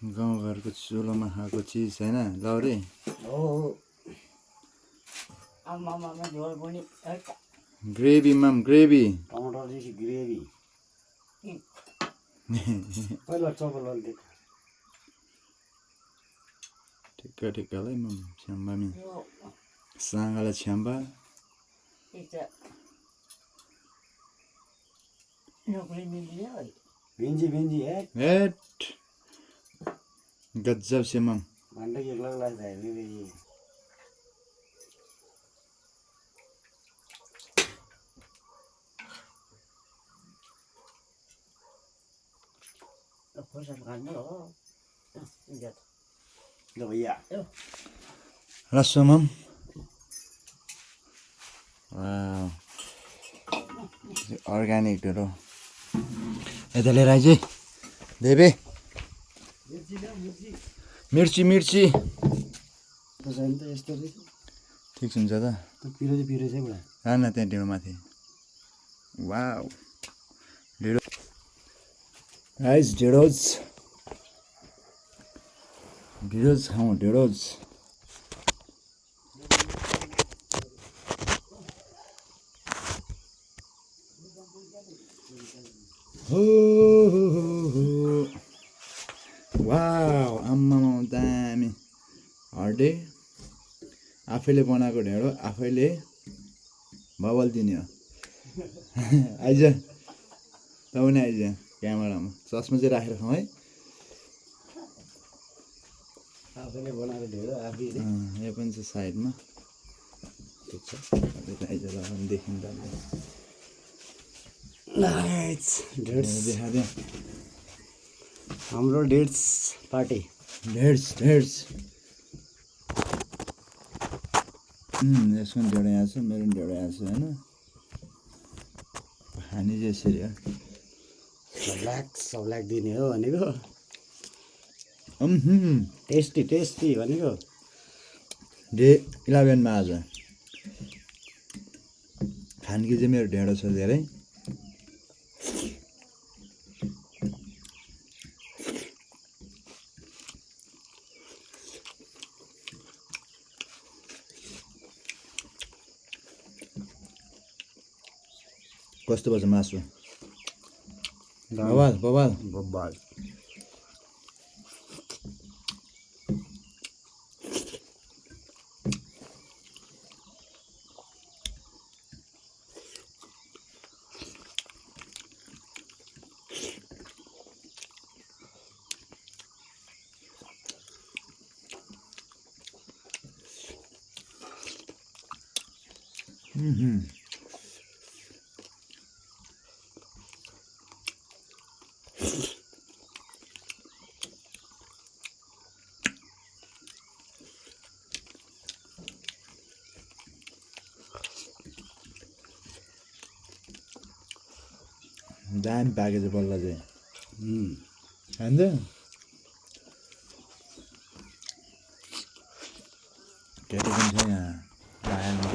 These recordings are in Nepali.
गाउँघरको चुलोमा खाएको चिज होइन लौरे हो आमामा झोल पनि ग्रेभी माम ग्रेभी टमाटरदेखि ग्रेभी पहिला चपल देख ठिक्क ठिक्कलाई माम छ्याम्बा मि साँगाला छ्याम्बा भिन्जी भिन्जी हेट गजब से माम भांडे एक लग लगता है ये तो फर्स्ट खाना हो लो भैया रसो माम वाह अर्ग्यानिक ढेँडो यता लिएर आइज देवे मिर्ची मिर्ची पछाडि त यस्तो रहेछ ठिक हुन्छ त पिरो चाहिँ बुढा रान त्यहाँ ढेँडो माथि वाउ ढेँडो राइस ढेँडोज ढेँडोज खाउँ ढेँडोज वाउ आम्मामा दामी हर्डे आफैले बनाएको ढेँडो आफैले बबल दिने हो आइज त पनि आइज क्यामेरामा चस्मा चाहिँ राखेर खाउँ है आफैले बनाएको ढेँडो आफै यहाँ पनि छ साइडमा ठिक छ आइज ल देखिन्छ नाइस डेट्स देखाइदिउँ हाम्रो डेट्स पार्टी ढेड्स ढेड्स यसको पनि ढेँडो यहाँ छ मेरो पनि ढेँडो यहाँ छ होइन खाने चाहिँ यसरी हो सबलाक दिने हो भनेको टेस्टी टेस्टी भनेको डे 11 मा आज खानकी चाहिँ मेरो ढेँडो छ धेरै कस्तो पर्छ मासु बवाल बवाल बब्बाल दामी पाकेछ बल्ल चाहिँ खान्छ केटी पनि छ यहाँ आएमा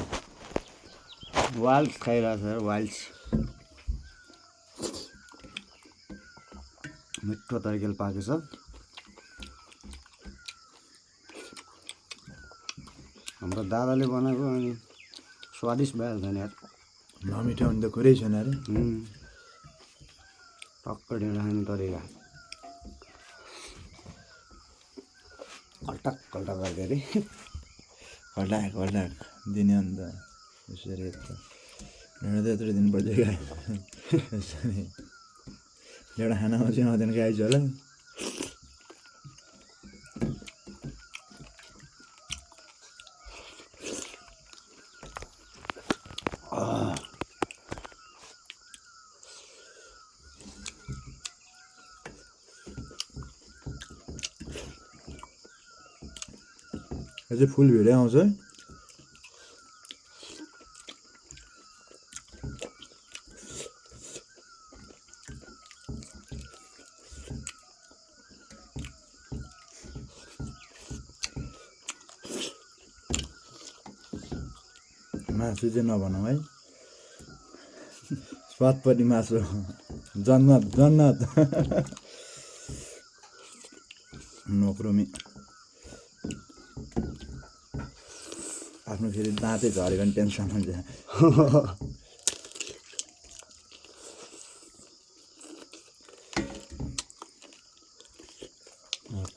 वाल्स खाइरहेको छ वाल्स मिठो तरिकाले पाकेको छ हाम्रो दादाले बनाएको अनि स्वादिष्ट भइहाल्छ नि यार नमिठो भने त कुरै छैन अरे टक्क ढेँडो खाने तरिका कल्टक कल्टक गर्दै अरे हल्लाक हल्लाक दिने अन्त यसरी ढेँडो त यत्रो दिनुपर्छ गाई यसरी ढेँडो खानामा चाहिँ आउँदैन गाई होला यो चाहिँ फुल भिडै आउँछ मासु चाहिँ नभनौँ है स्वाद पनि मासु जन्नत जन्नत नोक्रोमी आफ्नो फेरि दाँतै झऱ्यो भने टेन्सन हुन्छ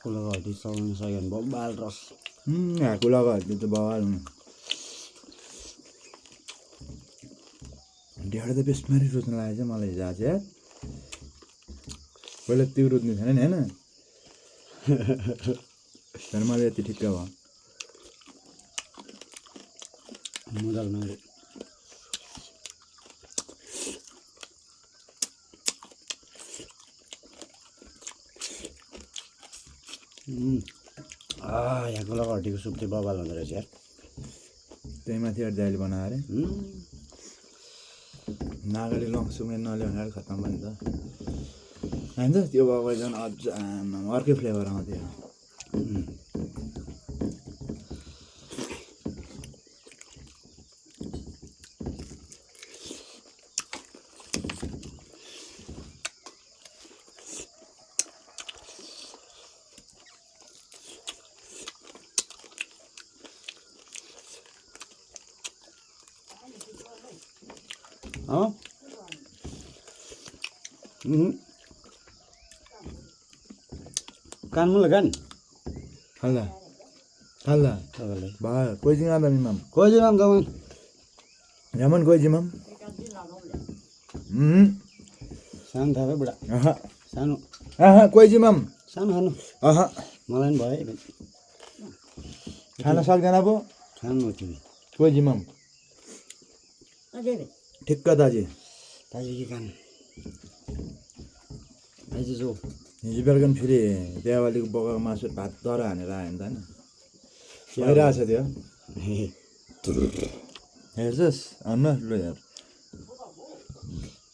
कुलोको हड्डी चलाउनु सक्यो भने बब्बाल रस हाकु लगायो त बवाल हुनु ढेँडो त बेसमारी रुच्नु लागेको छ मलाई हिजो आज यार पहिला त्यो रुच्ने थिएन नि होइन तर मलाई यति ठिक्क भयो मुदल नगरी यहाँ कुलोको हड्डीको सुप चाहिँ बब्बाल हुँदो रहेछ यार त्यही माथि अरू दाइले बनाएर नागरी लङ्सुमै नल्याउनु खत्तम भयो नि त होइन त्यो भएको झन् अझ अर्कै फ्लेभर आउँथ्यो कानमुला गान खाल्दा खाल्दा तपाईँलाई भयो कोइजिङ आदा मिमाम खोइ राम तपाईँ रमन कोइजिमाम सानो थाहा भयो बुढा अह सानो कोइजिमाम सानो खानु अह मलाई पनि भयो खान सक्दैन पो खानु तिमी कोइजिमाम ठिक्क दाजु दाजु के खानु दाजु जो हिजो बेलुका पनि फेरि देवालीको बोकाको मासु भात तर हानेर आयो नि त होइन भइरहेछ त्यो हेर्छस् अन्नु लु हेर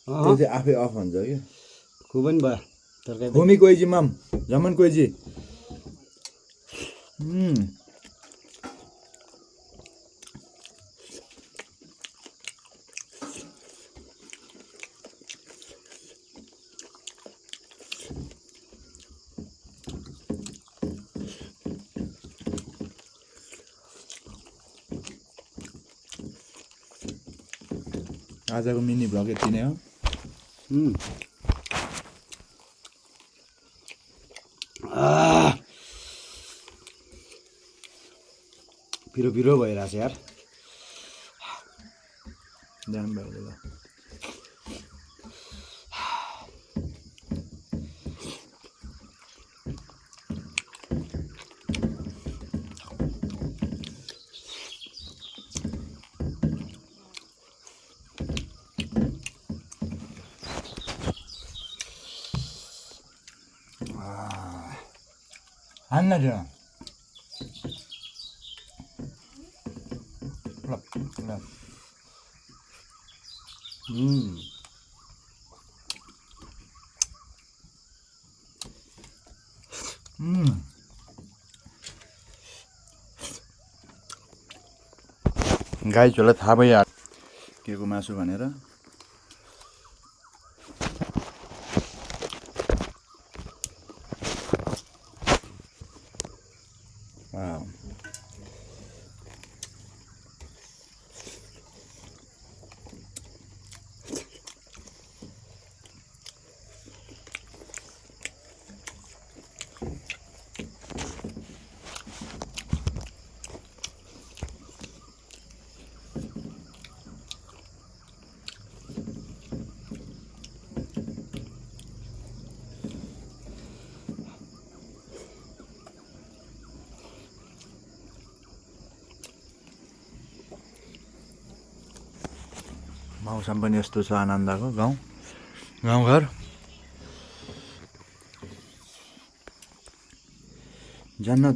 त्यो चाहिँ आफै अफ हुन्छ कि खुब पनि भयो तरकारी भूमि कोइजी माम जमन कोइजी आजको मिनी भ्लग यति नै हो पिरो पिरो भइरहेछ यार दाम भयो ल हान्न त्यो ल गाई छोलाई थाहा भइहाल्यो के को मासु भनेर मौसम पनि यस्तो छ आनन्दको गाउँघर जन्नत